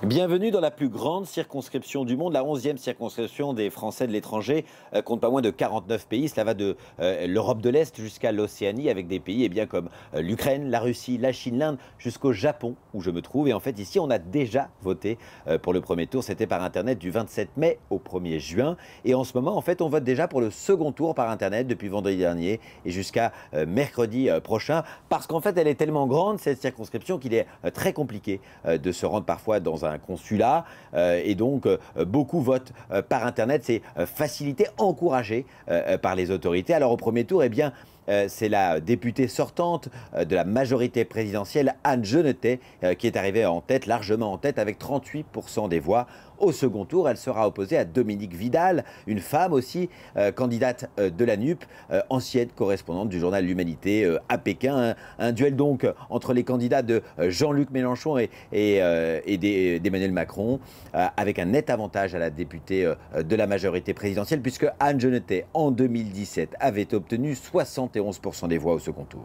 Bienvenue dans la plus grande circonscription du monde, la 11e circonscription des Français de l'étranger, compte pas moins de 49 pays. Cela va de l'Europe de l'Est jusqu'à l'Océanie, avec des pays bien comme l'Ukraine, la Russie, la Chine, l'Inde, jusqu'au Japon où je me trouve. Et en fait, ici, on a déjà voté pour le premier tour. C'était par Internet du 27 mai au 1er juin. Et en ce moment, en fait, on vote déjà pour le second tour par Internet depuis vendredi dernier et jusqu'à mercredi prochain. Parce qu'en fait, elle est tellement grande, cette circonscription, qu'il est très compliqué de se rendre parfois dans un consulat et donc beaucoup votent par Internet. C'est facilité, encouragé par les autorités. Alors au premier tour, eh bien, c'est la députée sortante de la majorité présidentielle, Anne Genetet, qui est arrivée en tête, largement en tête, avec 38% des voix. Au second tour, elle sera opposée à Dominique Vidal, une femme aussi, candidate de la NUP, ancienne correspondante du journal L'Humanité à Pékin. Un duel donc entre les candidats de Jean-Luc Mélenchon et d'Emmanuel Macron, avec un net avantage à la députée de la majorité présidentielle, puisque Anne Genetet, en 2017, avait obtenu 71% des voix au second tour.